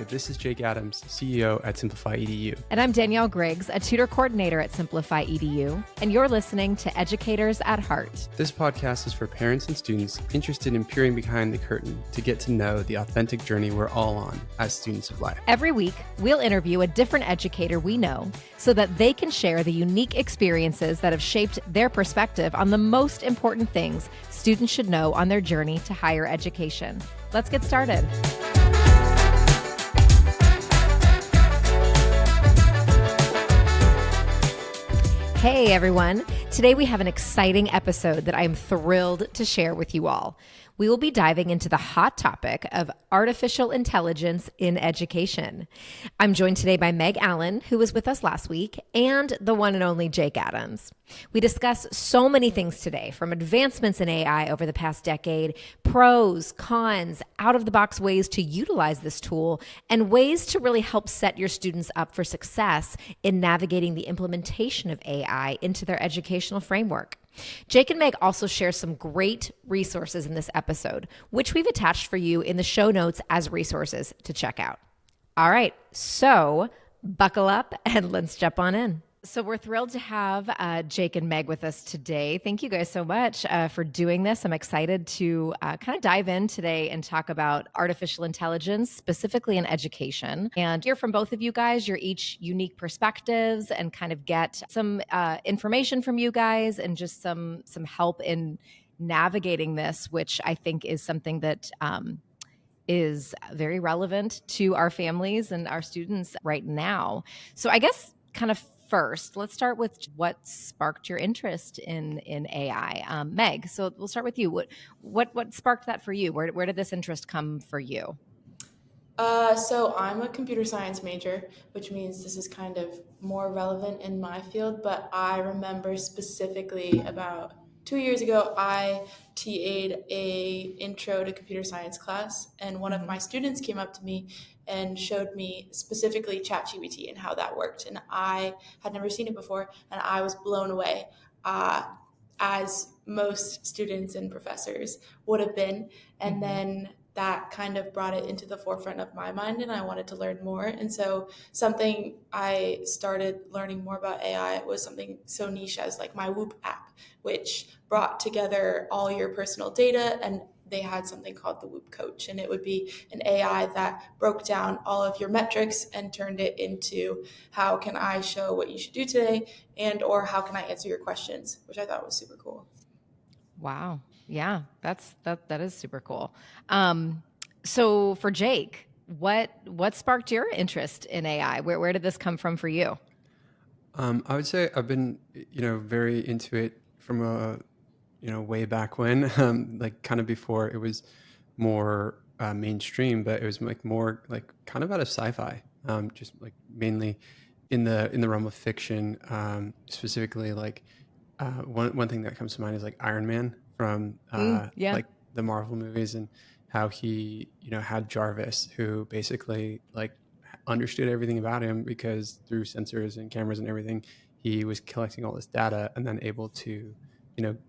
This is Jake Adams, CEO at Simplify EDU. And I'm Danielle Griggs, a tutor coordinator at Simplify EDU, and you're listening to Educators at Heart. This podcast is for parents and students interested in peering behind the curtain to get to know the authentic journey we're all on as students of life. Every week, we'll interview a different educator we know so that they can share the unique experiences that have shaped their perspective on the most important things students should know on their journey to higher education. Let's get started. Hey everyone, today we have an exciting episode that I'm thrilled to share with you all. We will be diving into the hot topic of artificial intelligence in education. I'm joined today by Meg Allen, who was with us last week, and the one and only Jake Adams. We discuss so many things today, from advancements in AI over the past decade, pros, cons, out-of-the-box ways to utilize this tool, and ways to really help set your students up for success in navigating the implementation of AI into their educational framework. Jake and Meg also share some great resources in this episode, which we've attached for you in the show notes as resources to check out. All right, so buckle up and let's jump on in. So we're thrilled to have Jake and Meg with us today. Thank you guys so much for doing this. I'm excited to kind of dive in today and talk about artificial intelligence, specifically in education, and hear from both of you guys, your each unique perspectives, and kind of get some information from you guys and just some help in navigating this, which I think is something that is very relevant to our families and our students right now. So I guess kind of first, let's start with what sparked your interest in AI. Meg, so we'll start with you. What sparked that for you? Where did this interest come for you? So I'm a computer science major, which means this is kind of more relevant in my field, but I remember specifically about 2 years ago, I TA'd a intro to computer science class, and one of my students came up to me and showed me specifically ChatGPT and how that worked. And I had never seen it before, and I was blown away, as most students and professors would have been. And then that kind of brought it into the forefront of my mind, and I wanted to learn more. And so something I started learning more about AI was something so niche as like my Whoop app, which brought together all your personal data, and they had something called the Whoop Coach, and it would be an AI that broke down all of your metrics and turned it into how can I show what you should do today, and or how can I answer your questions, which I thought was super cool. Wow. Yeah, that is super cool. So for Jake, what sparked your interest in AI? Where did this come from for you? I would say I've been, very into it from way back when, like kind of before it was more mainstream, but it was like more like kind of out of sci-fi, just like mainly in the realm of fiction, specifically like one thing that comes to mind is like Iron Man from like the Marvel movies, and how he had Jarvis, who basically like understood everything about him because through sensors and cameras and everything, he was collecting all this data and then able to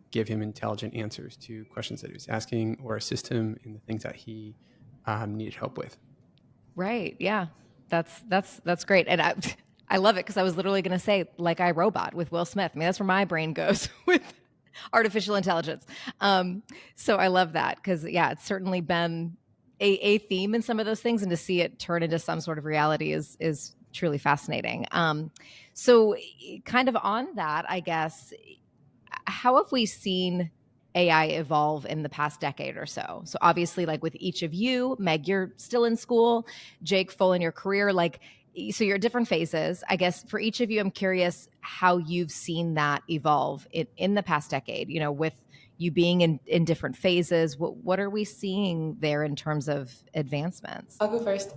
give him intelligent answers to questions that he was asking, or assist him in the things that he needed help with. Right. Yeah. That's great. And I love it because I was literally going to say like iRobot with Will Smith. I mean, that's where my brain goes with artificial intelligence. So I love that because, yeah, it's certainly been a theme in some of those things, and to see it turn into some sort of reality is truly fascinating. So kind of on that, I guess, how have we seen AI evolve in the past decade or so? So obviously, like with each of you, Meg, you're still in school, Jake, full in your career, so you're at different phases. I guess for each of you, I'm curious how you've seen that evolve in the past decade, with you being in different phases. What are we seeing there in terms of advancements? I'll go first.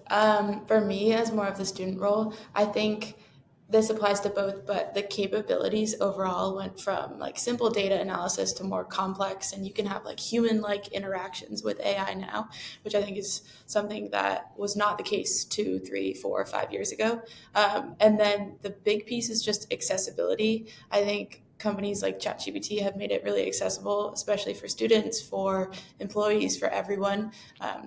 For me, as more of the student role, I think this applies to both, but the capabilities overall went from like simple data analysis to more complex, and you can have like human-like interactions with AI now, which I think is something that was not the case 2, 3, 4, 5 years ago. And then the big piece is just accessibility. I think companies like ChatGPT have made it really accessible, especially for students, for employees, for everyone,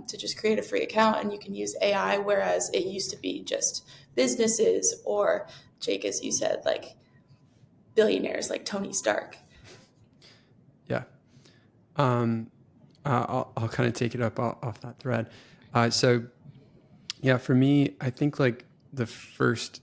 to just create a free account and you can use AI, whereas it used to be just businesses or, Jake, as you said, like billionaires like Tony Stark. Yeah. I'll kind of take it up off that thread. So yeah, for me, I think like the first,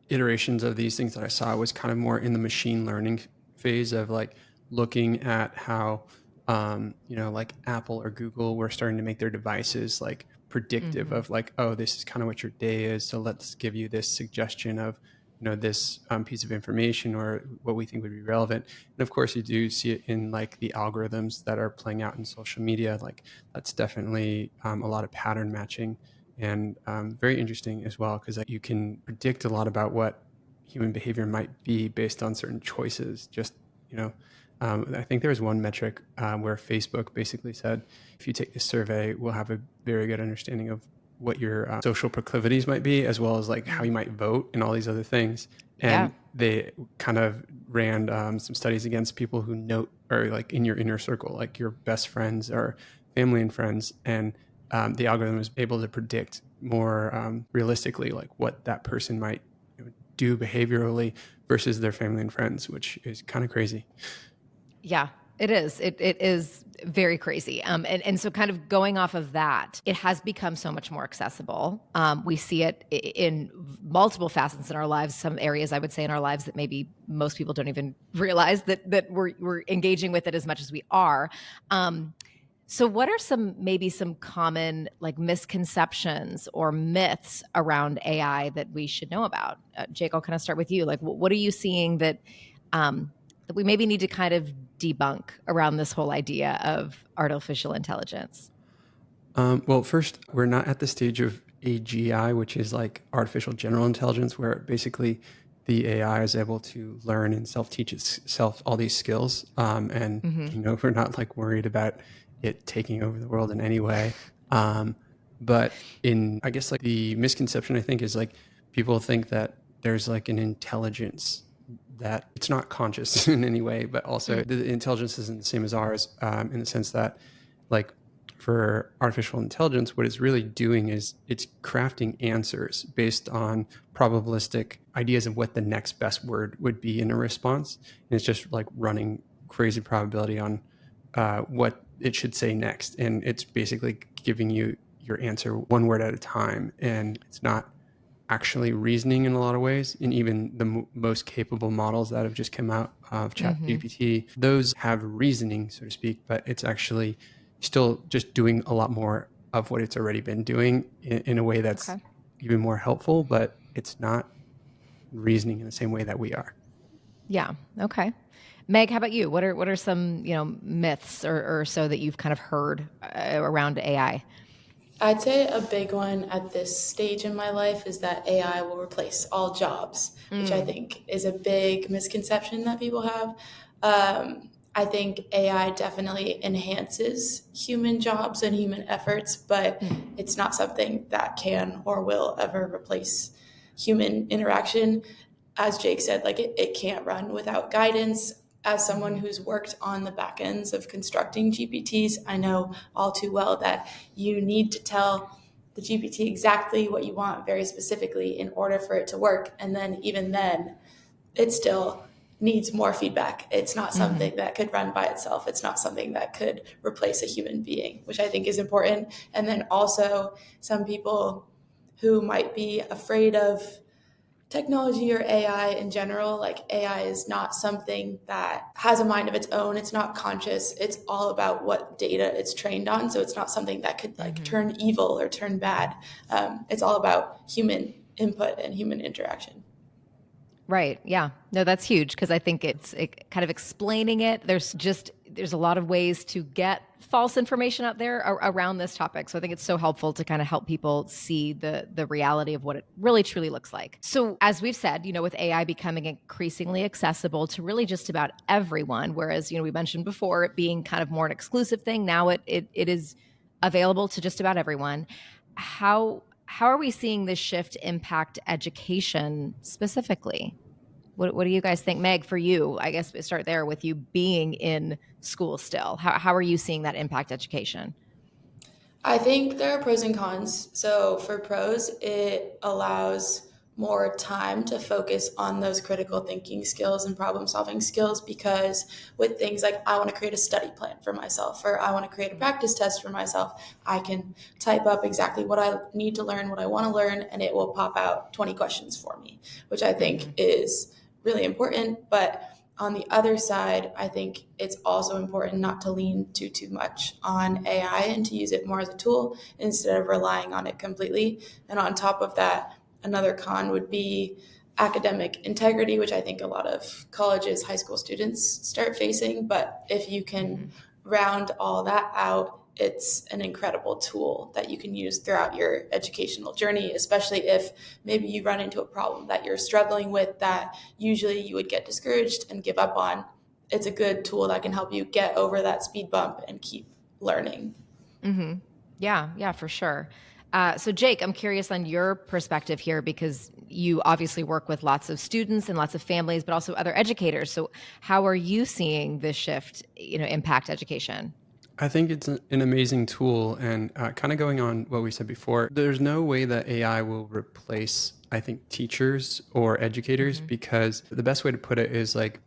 iterations of these things that I saw was kind of more in the machine learning phase of like looking at how, like Apple or Google were starting to make their devices like predictive of like, oh, this is kind of what your day is. So let's give you this suggestion of, this piece of information or what we think would be relevant. And of course, you do see it in like the algorithms that are playing out in social media. Like that's definitely a lot of pattern matching and very interesting as well because you can predict a lot about what human behavior might be based on certain choices. Just I think there was one metric where Facebook basically said, if you take this survey, we'll have a very good understanding of what your social proclivities might be, as well as like how you might vote and all these other things. And they kind of ran some studies against people who note or like in your inner circle, like your best friends or family and friends. And the algorithm is able to predict more realistically like what that person might do behaviorally versus their family and friends, which is kind of crazy. Yeah, it is. It is very crazy. And so kind of going off of that, it has become so much more accessible. We see it in multiple facets in our lives, some areas I would say in our lives that maybe most people don't even realize that we're engaging with it as much as we are. So what are maybe some common like misconceptions or myths around AI that we should know about? Jake, I'll kind of start with you. Like, what are you seeing that we maybe need to kind of debunk around this whole idea of artificial intelligence? Well, first, we're not at the stage of AGI, which is like artificial general intelligence, where basically the AI is able to learn and self-teach itself all these skills. We're not like worried about it taking over the world in any way. But I guess like the misconception I think is like people think that there's like an intelligence that it's not conscious in any way, but also the intelligence isn't the same as ours in the sense that like for artificial intelligence, what it's really doing is it's crafting answers based on probabilistic ideas of what the next best word would be in a response. And it's just like running crazy probability on what it should say next. And it's basically giving you your answer one word at a time. And it's not actually reasoning in a lot of ways. And even the most capable models that have just come out of ChatGPT, those have reasoning, so to speak, but it's actually still just doing a lot more of what it's already been doing in a way that's even more helpful, but it's not reasoning in the same way that we are. Yeah. Okay. Meg, how about you? What are some, myths or so that you've kind of heard around AI? I'd say a big one at this stage in my life is that AI will replace all jobs, which I think is a big misconception that people have. I think AI definitely enhances human jobs and human efforts, but it's not something that can or will ever replace human interaction. As Jake said, like it can't run without guidance. As someone who's worked on the back ends of constructing GPTs, I know all too well that you need to tell the GPT exactly what you want very specifically in order for it to work. And then even then, it still needs more feedback. It's not something that could run by itself. It's not something that could replace a human being, which I think is important. And then also some people who might be afraid of technology or AI in general, like AI is not something that has a mind of its own. It's not conscious. It's all about what data it's trained on. So it's not something that could like turn evil or turn bad. It's all about human input and human interaction. Right. Yeah. No, that's huge because I think it's kind of explaining it. There's a lot of ways to get false information out there around this topic. So I think it's so helpful to kind of help people see the reality of what it really truly looks like. So as we've said, with AI becoming increasingly accessible to really just about everyone, whereas, we mentioned before it being kind of more an exclusive thing, now it is available to just about everyone. How are we seeing this shift impact education specifically? What do you guys think? Meg, for you, I guess we start there with you being in school still. How are you seeing that impact education? I think there are pros and cons. So for pros, it allows more time to focus on those critical thinking skills and problem solving skills, because with things like I want to create a study plan for myself, or I want to create a practice test for myself, I can type up exactly what I need to learn, what I want to learn, and it will pop out 20 questions for me, which I think is really important. But on the other side, I think it's also important not to lean too much on AI and to use it more as a tool instead of relying on it completely. And on top of that, another con would be academic integrity, which I think a lot of colleges, high school students start facing. But if you can round all that out, it's an incredible tool that you can use throughout your educational journey, especially if maybe you run into a problem that you're struggling with that usually you would get discouraged and give up on. It's a good tool that can help you get over that speed bump and keep learning. Mm-hmm. Yeah, for sure. So Jake, I'm curious on your perspective here, because you obviously work with lots of students and lots of families, but also other educators. So how are you seeing this shift, impact education? I think it's an amazing tool, and kind of going on what we said before, there's no way that AI will replace, I think, teachers or educators, because the best way to put it is like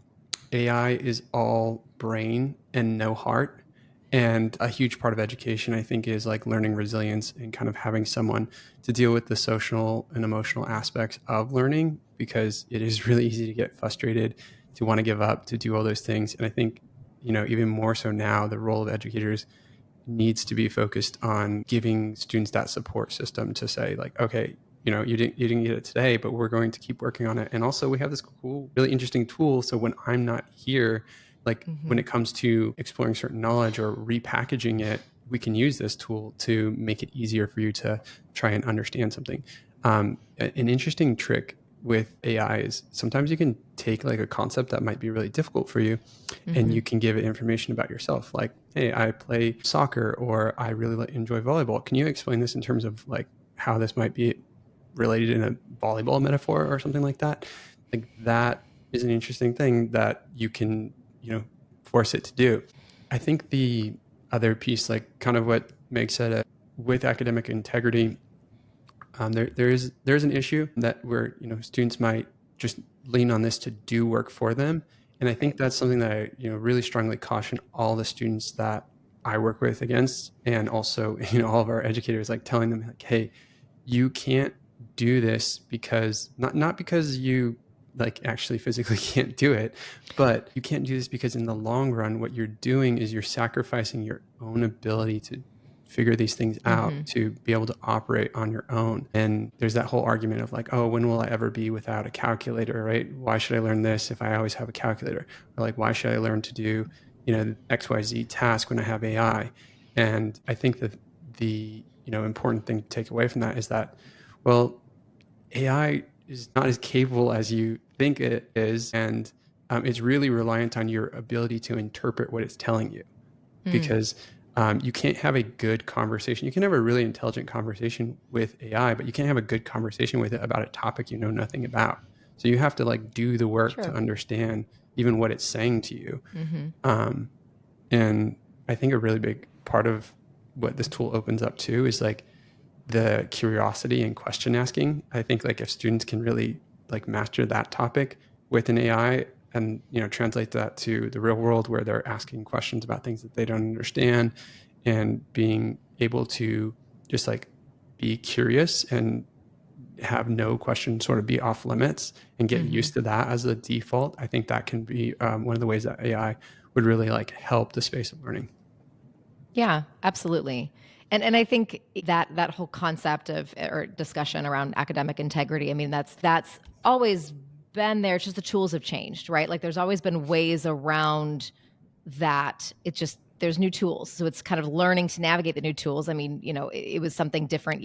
AI is all brain and no heart. And a huge part of education, I think, is like learning resilience and kind of having someone to deal with the social and emotional aspects of learning, because it is really easy to get frustrated, to want to give up, to do all those things. And I think, even more so now, the role of educators needs to be focused on giving students that support system to say like, okay, you didn't get it today, but we're going to keep working on it. And also we have this cool, really interesting tool. So when I'm not here, like when it comes to exploring certain knowledge or repackaging it, we can use this tool to make it easier for you to try and understand something. An interesting trick with AI is sometimes you can take like a concept that might be really difficult for you, and you can give it information about yourself. Like, hey, I play soccer, or I really enjoy volleyball. Can you explain this in terms of like how this might be related in a volleyball metaphor or something like that? Like that is an interesting thing that you can, force it to do. I think the other piece, like kind of what Meg said, with academic integrity, there's an issue that where students might just lean on this to do work for them, and I think that's something that I really strongly caution all the students that I work with against, and also all of our educators, like telling them like, hey, you can't do this because not because you like actually physically can't do it, but you can't do this because in the long run, what you're doing is you're sacrificing your own ability to figure these things out, to be able to operate on your own. And there's that whole argument of like, oh, when will I ever be without a calculator, right? Why should I learn this if I always have a calculator? Or like, why should I learn to do, XYZ task when I have AI? And I think that the, important thing to take away from that is that, well, AI is not as capable as you think it is. And it's really reliant on your ability to interpret what it's telling you, because you can't have a good conversation. You can have a really intelligent conversation with AI, but you can't have a good conversation with it about a topic you know nothing about. So you have to like do the work to understand even what it's saying to you. And I think a really big part of what this tool opens up to is like the curiosity and question asking. I think like if students can really like master that topic with an AI, and translate that to the real world where they're asking questions about things that they don't understand, and being able to just like be curious and have no question sort of be off limits and get used to that as a default. I think that can be one of the ways that AI would really like help the space of learning. Yeah, absolutely. And I think that whole concept of or discussion around academic integrity, I mean, that's always been there. It's just the tools have changed, right? Like there's always been ways around that. It's just there's new tools. So it's kind of learning to navigate the new tools. I mean, it was something different,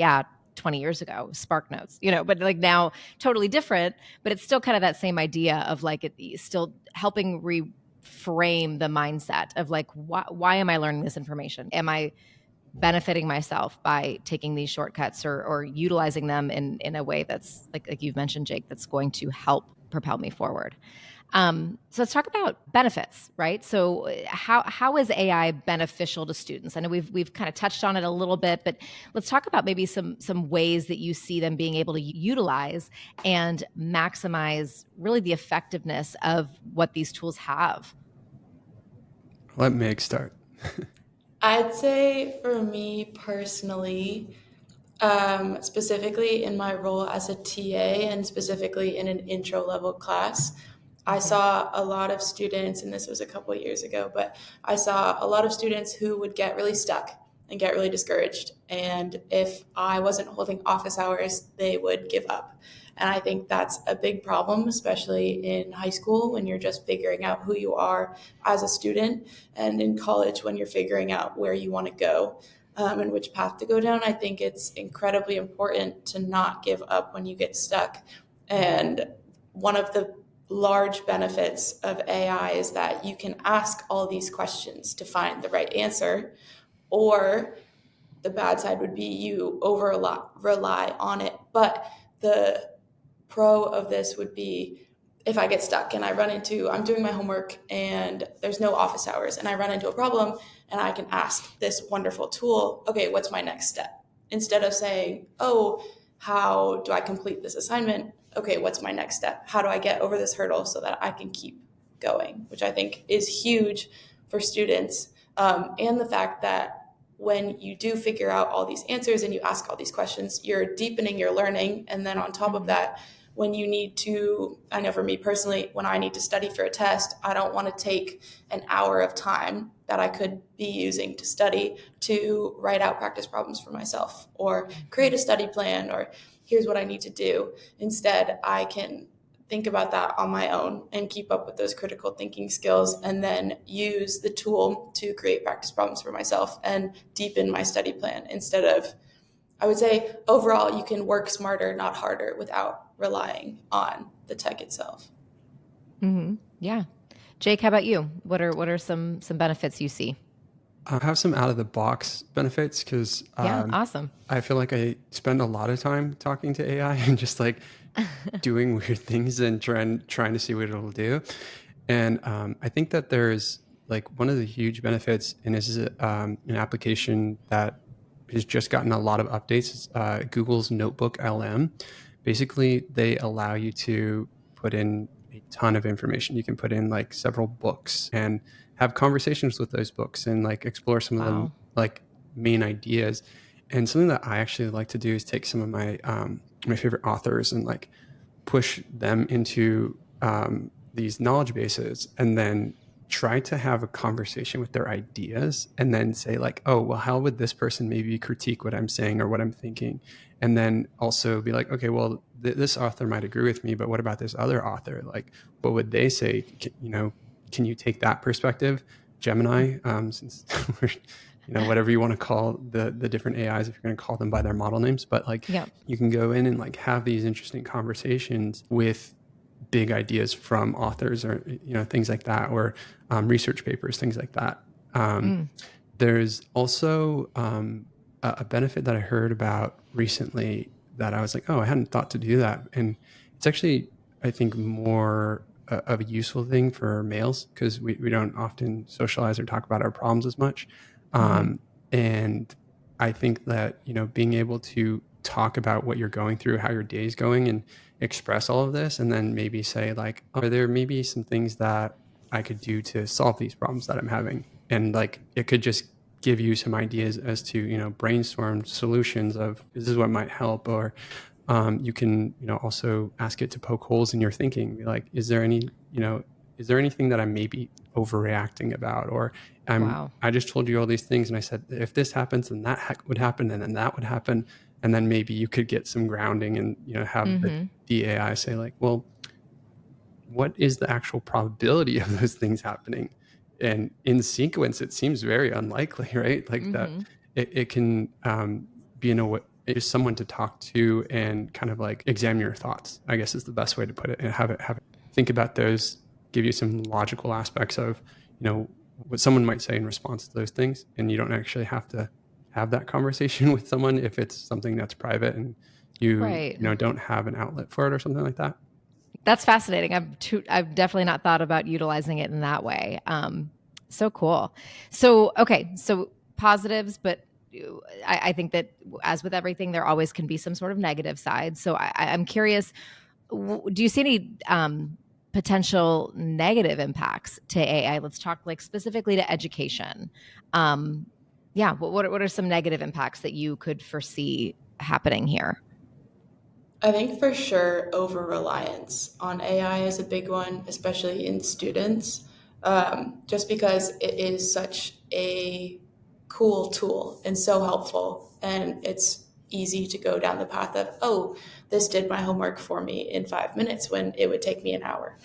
20 years ago, Spark Notes, but like now totally different, but it's still kind of that same idea of like it still helping reframe the mindset of like, why am I learning this information? Am I benefiting myself by taking these shortcuts or utilizing them in a way that's like you've mentioned, Jake, that's going to help propel me forward. So let's talk about benefits, right? So how is AI beneficial to students? I know we've kind of touched on it a little bit, but let's talk about maybe some ways that you see them being able to utilize and maximize really the effectiveness of what these tools have. Let Meg start. I'd say for me personally, specifically in my role as a TA and specifically in an intro level class, I saw a lot of students, and this was a couple of years ago, but I saw a lot of students who would get really stuck and get really discouraged. And if I wasn't holding office hours, they would give up. And I think that's a big problem, especially in high school when you're just figuring out who you are as a student, and in college when you're figuring out where you want to go. And which path to go down. I think it's incredibly important to not give up when you get stuck. And one of the large benefits of AI is that you can ask all these questions to find the right answer, or the bad side would be you over rely on it. But the pro of this would be if I get stuck and I'm doing my homework and there's no office hours and I run into a problem and I can ask this wonderful tool, okay, what's my next step? Instead of saying, oh, how do I complete this assignment? Okay, what's my next step? How do I get over this hurdle so that I can keep going? Which I think is huge for students. And the fact that when you do figure out all these answers and you ask all these questions, you're deepening your learning. And then on top of that, when you need to, I know for me personally, when I need to study for a test, I don't want to take an hour of time that I could be using to study to write out practice problems for myself or create a study plan or here's what I need to do. Instead, I can think about that on my own and keep up with those critical thinking skills and then use the tool to create practice problems for myself and deepen my study plan instead of, I would say overall, you can work smarter, not harder, without relying on the tech itself. Mm-hmm. Yeah. Jake, how about you? What are some benefits you see? I have some out of the box benefits because Awesome. I feel like I spend a lot of time talking to AI and just like doing weird things and trying to see what it'll do. And I think that there's like one of the huge benefits, and this is an application that has just gotten a lot of updates. Google's Notebook LM. Basically, they allow you to put in a ton of information. You can put in like several books and have conversations with those books and like explore some of the like main ideas. And something that I actually like to do is take some of my my favorite authors and like push them into these knowledge bases and then try to have a conversation with their ideas and then say like, oh, well, how would this person maybe critique what I'm saying or what I'm thinking? And then also be like, okay, well, this author might agree with me, but what about this other author? Like, what would they say? Can you take that perspective? Gemini, since we're, whatever you want to call the different AIs, if you're going to call them by their model names, but like you can go in and like have these interesting conversations with big ideas from authors or things like that, or research papers, things like that. There's also a benefit that I heard about recently that I was like, oh, I hadn't thought to do that, and it's actually, I think, more of a useful thing for males because we don't often socialize or talk about our problems as much. And I think that being able to talk about what you're going through, how your day is going, and express all of this, and then maybe say like, are there maybe some things that I could do to solve these problems that I'm having? And like, it could just give you some ideas as to, brainstorm solutions of this is what might help. Or you can, also ask it to poke holes in your thinking. Be like, is there anything that I'm maybe overreacting about? Or I just told you all these things and I said, if this happens, then that would happen, and then that would happen. And then maybe you could get some grounding and, have the AI say like, well, what is the actual probability of those things happening? And in sequence, it seems very unlikely, right? Like that it can be in a way, just someone to talk to and kind of like examine your thoughts, I guess is the best way to put it, and have it think about those, give you some logical aspects of, what someone might say in response to those things. And you don't actually have to have that conversation with someone if it's something that's private and you don't have an outlet for it or something like that. That's fascinating. I've definitely not thought about utilizing it in that way. So cool. So, okay. So positives, but I think that as with everything, there always can be some sort of negative side. So I'm curious, do you see any potential negative impacts to AI? Let's talk like specifically to education. Yeah. What are some negative impacts that you could foresee happening here? I think for sure over reliance on AI is a big one, especially in students, just because it is such a cool tool and so helpful. And it's easy to go down the path of, oh, this did my homework for me in 5 minutes when it would take me an hour.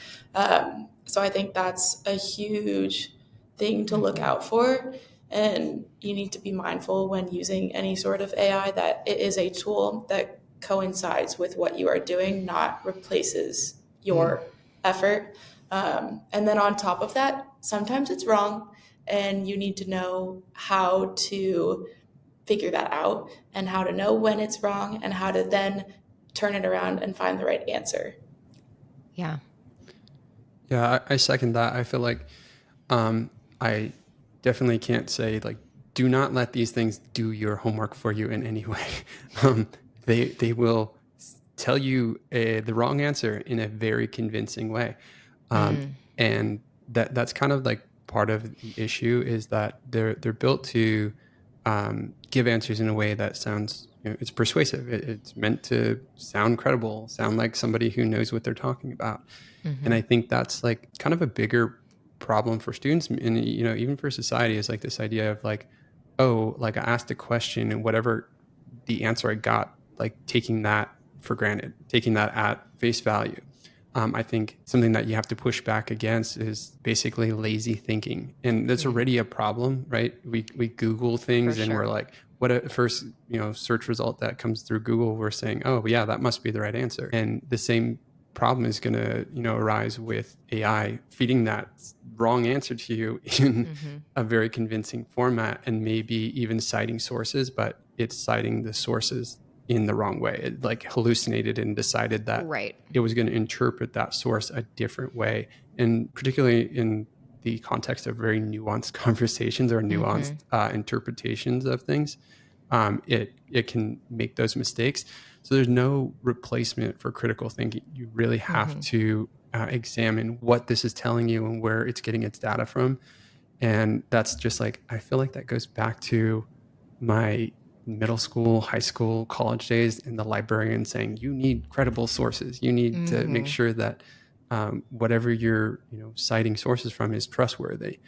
So I think that's a huge thing to look out for. And you need to be mindful when using any sort of AI that it is a tool that coincides with what you are doing, not replaces your effort. And then on top of that, sometimes it's wrong, and you need to know how to figure that out and how to know when it's wrong and how to then turn it around and find the right answer. Yeah. Yeah, I second that. I feel like I definitely can't say like do not let these things do your homework for you in any way. Um, they will tell you the wrong answer in a very convincing way, and that's kind of like part of the issue is that they're built to give answers in a way that sounds it's persuasive. It's meant to sound credible, sound like somebody who knows what they're talking about. And I think that's like kind of a bigger problem for students and even for society is like this idea of like, oh, like I asked a question and whatever the answer I got, like taking that for granted, taking that at face value. I think something that you have to push back against is basically lazy thinking, and that's already a problem, right? We Google things and we're like, what a first search result that comes through Google, we're saying, oh yeah, that must be the right answer, and the same problem is going to arise with AI feeding that wrong answer to you in a very convincing format and maybe even citing sources, but it's citing the sources in the wrong way. It like hallucinated and decided that it was going to interpret that source a different way. And particularly in the context of very nuanced conversations or nuanced interpretations of things, it can make those mistakes. So there's no replacement for critical thinking. You really have to examine what this is telling you and where it's getting its data from. And that's just like, I feel like that goes back to my middle school, high school, college days, and the librarian saying, you need credible sources. You need to make sure that whatever you're citing sources from is trustworthy.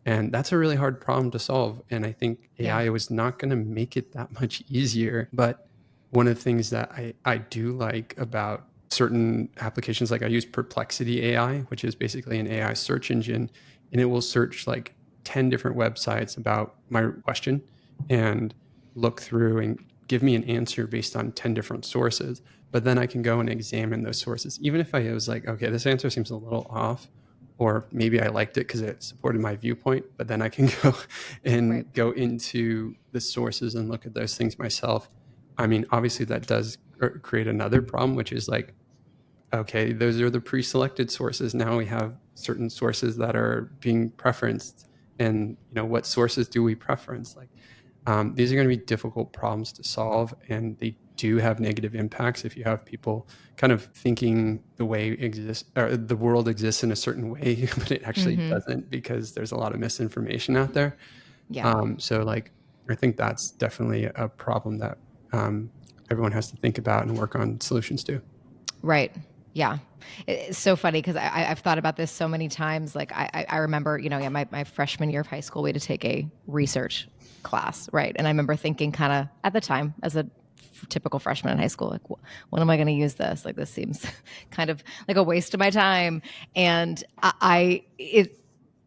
And that's a really hard problem to solve. And I think AI was not going to make it that much easier. But one of the things that I do like about certain applications, like I use Perplexity AI, which is basically an AI search engine, and it will search like 10 different websites about my question and look through and give me an answer based on 10 different sources. But then I can go and examine those sources. Even if I was like, okay, this answer seems a little off, or maybe I liked it because it supported my viewpoint, but then I can go and go into the sources and look at those things myself. I mean, obviously that does create another problem, which is like, okay, those are the pre-selected sources. Now we have certain sources that are being preferenced, and what sources do we preference? Like, these are going to be difficult problems to solve, and they do have negative impacts if you have people kind of thinking the world exists in a certain way, but it actually doesn't because there's a lot of misinformation out there. So like, I think that's definitely a problem that everyone has to think about and work on solutions to. Right. Yeah. It's so funny because I've thought about this so many times. Like I remember, my freshman year of high school, we had to take a research class. Right. And I remember thinking kind of at the time as a typical freshman in high school, like, when am I going to use this? Like, this seems kind of like a waste of my time. And I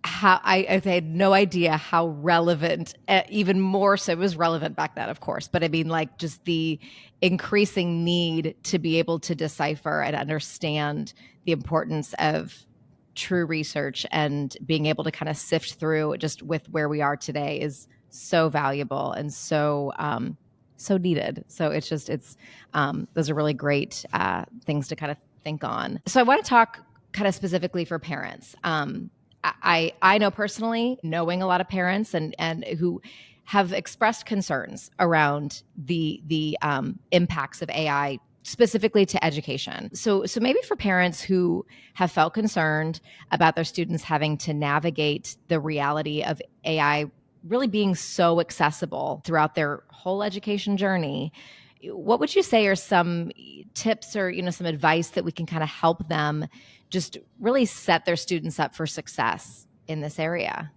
had no idea how relevant, even more so. It was relevant back then, of course, but I mean, like, just the increasing need to be able to decipher and understand the importance of true research and being able to kind of sift through just with where we are today is so valuable and so needed. So those are really great things to kind of think on. So I want to talk kind of specifically for parents. I know personally, knowing a lot of parents and who have expressed concerns around the impacts of AI specifically to education. So maybe for parents who have felt concerned about their students having to navigate the reality of AI really being so accessible throughout their whole education journey, what would you say are some tips or some advice that we can kind of help them just really set their students up for success in this area?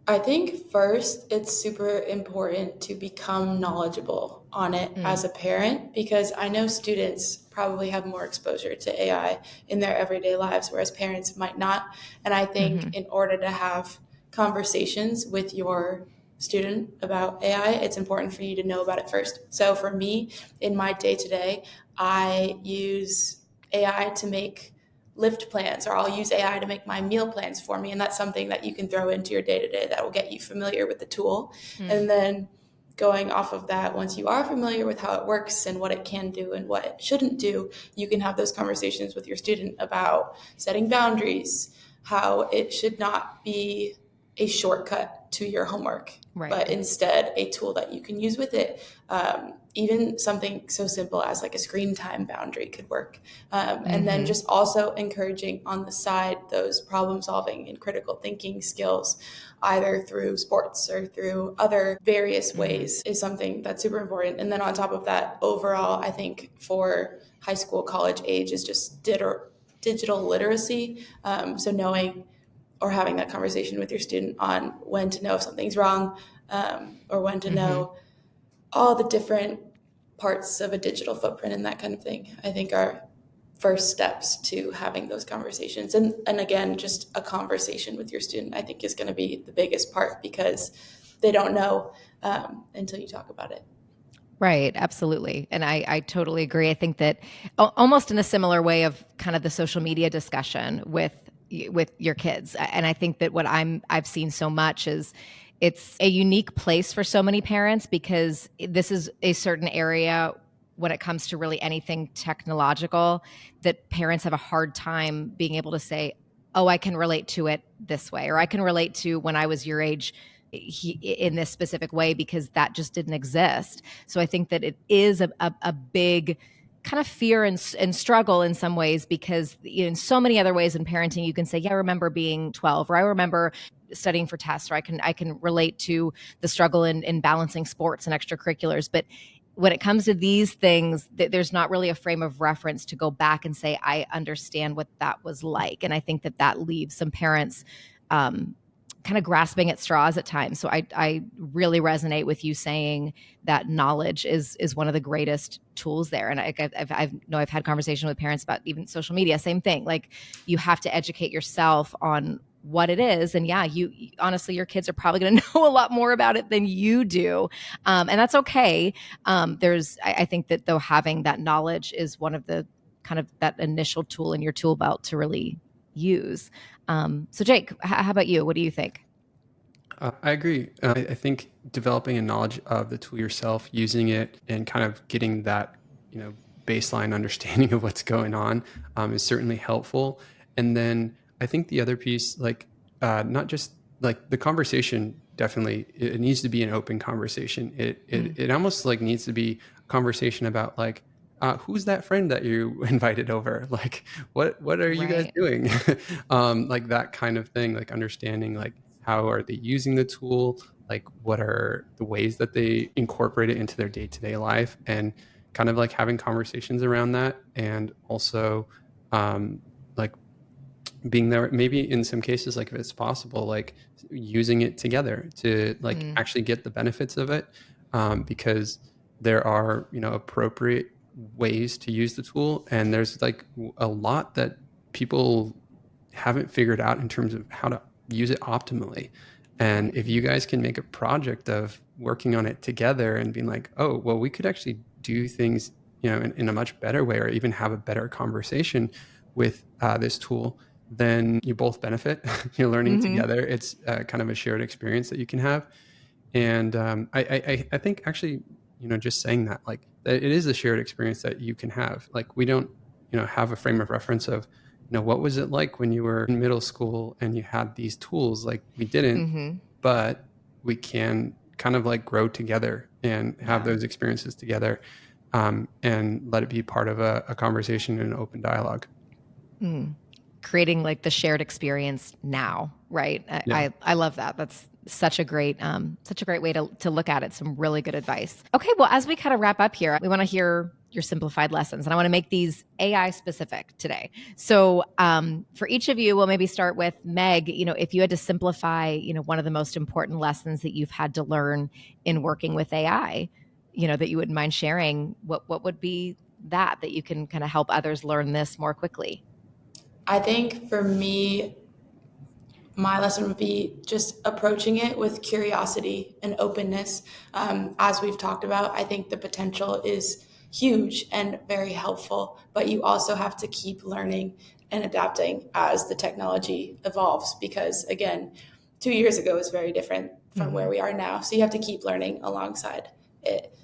I think first it's super important to become knowledgeable on it Mm. as a parent because I know students probably have more exposure to AI in their everyday lives, whereas parents might not. And I think Hmm. in order to have conversations with your student about AI, it's important for you to know about it first. So for me, in my day to day, I use AI to make lift plans, or I'll use AI to make my meal plans for me. And that's something that you can throw into your day to day that will get you familiar with the tool. Mm. And then going off of that, once you are familiar with how it works and what it can do and what it shouldn't do, you can have those conversations with your student about setting boundaries, how it should not be a shortcut to your homework, Right. but instead a tool that you can use with it. Even something so simple as like a screen time boundary could work. And then Hmm. just also encouraging on the side those problem solving and critical thinking skills, either through sports or through other various Hmm. ways, is something that's super important. And then on top of that, overall, I think for high school, college age is just digital literacy. So knowing or having that conversation with your student on when to know if something's wrong, or when to Hmm. know all the different parts of a digital footprint and that kind of thing, I think are first steps to having those conversations. And again, just a conversation with your student, I think is going to be the biggest part because they don't know until you talk about it. Right, absolutely. And I totally agree. I think that almost in a similar way of kind of the social media discussion with your kids. And I think that what I've seen so much is it's a unique place for so many parents because this is a certain area when it comes to really anything technological that parents have a hard time being able to say, "Oh, I can relate to it this way," or "I can relate to when I was your age in this specific way," because that just didn't exist. So I think that it is a big kind of fear and struggle in some ways because in so many other ways in parenting you can say, yeah, I remember being 12, or I remember studying for tests, or I can relate to the struggle in balancing sports and extracurriculars. But when it comes to these things, there's not really a frame of reference to go back and say, I understand what that was like. And I think that leaves some parents um, kind of grasping at straws at times. So I really resonate with you saying that knowledge is one of the greatest tools there. And I've had conversation with parents about even social media, same thing. Like you have to educate yourself on what it is. And yeah, you honestly, your kids are probably going to know a lot more about it than you do. And that's okay. I think that though having that knowledge is one of the kind of that initial tool in your tool belt to really use. So Jake, how about you? What do you think? I agree. I think developing a knowledge of the tool yourself, using it, and kind of getting that, baseline understanding of what's going on, is certainly helpful. And then I think the other piece, like, not just like the conversation, definitely it needs to be an open conversation. Mm. It almost like needs to be a conversation about like, who's that friend that you invited over? Like, what are you guys Right. doing? Like that kind of thing. Like understanding like how are they using the tool, like what are the ways that they incorporate it into their day-to-day life, and kind of like having conversations around that. And also like being there maybe in some cases, like if it's possible, like using it together to like Mm. actually get the benefits of it, because there are appropriate ways to use the tool, and there's like a lot that people haven't figured out in terms of how to use it optimally. And Right. if you guys can make a project of working on it together and being like, oh, well, we could actually do things, in a much better way, or even have a better conversation with this tool, then you both benefit. You're learning Hmm. together. It's kind of a shared experience that you can have. And I think actually, just saying that, like, that it is a shared experience that you can have. Like, we don't, have a frame of reference of, what was it like when you were in middle school and you had these tools? Like we didn't, but we can kind of like grow together and have those experiences together, and let it be part of a conversation and an open dialogue. Creating like the shared experience now, right? I love that. That's such a great way to look at it. Some really good advice. Okay, well, as we kind of wrap up here, we want to hear your simplified lessons, and I want to make these AI specific today. So for each of you, we'll maybe start with Meg. If you had to simplify, one of the most important lessons that you've had to learn in working with AI, that you wouldn't mind sharing, what would be that you can kind of help others learn this more quickly? I think for me, my lesson would be just approaching it with curiosity and openness. As we've talked about, I think the potential is huge and very helpful, but you also have to keep learning and adapting as the technology evolves, because again, 2 years ago is very different from where we are now. So you have to keep learning alongside it.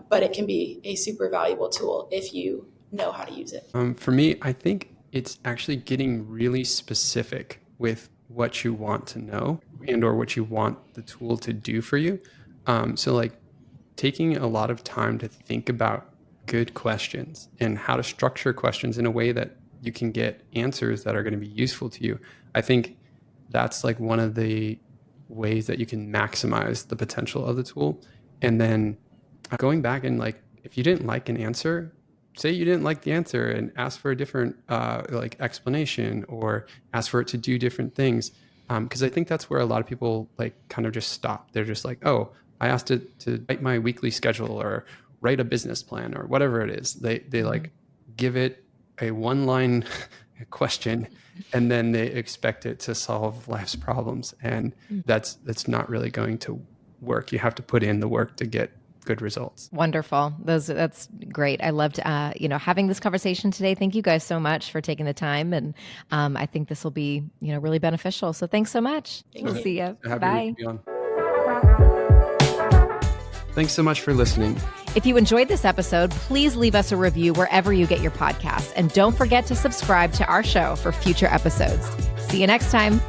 But it can be a super valuable tool if you know how to use it. For me, I think it's actually getting really specific with what you want to know and or what you want the tool to do for you. So like taking a lot of time to think about good questions and how to structure questions in a way that you can get answers that are going to be useful to you. I think that's like one of the ways that you can maximize the potential of the tool. And then going back and like, if you didn't like an answer, say you didn't like the answer and ask for a different like explanation, or ask for it to do different things. Because I think that's where a lot of people like kind of just stop. They're just like, oh, I asked it to write my weekly schedule or write a business plan or whatever it is. They like give it a one-line question and then they expect it to solve life's problems. And that's not really going to work. You have to put in the work to get good results. Wonderful. That's great. I loved, having this conversation today. Thank you guys so much for taking the time. And I think this will be, really beneficial. So thanks so much. We'll see you. Bye. Thanks so much for listening. If you enjoyed this episode, please leave us a review wherever you get your podcasts. And don't forget to subscribe to our show for future episodes. See you next time.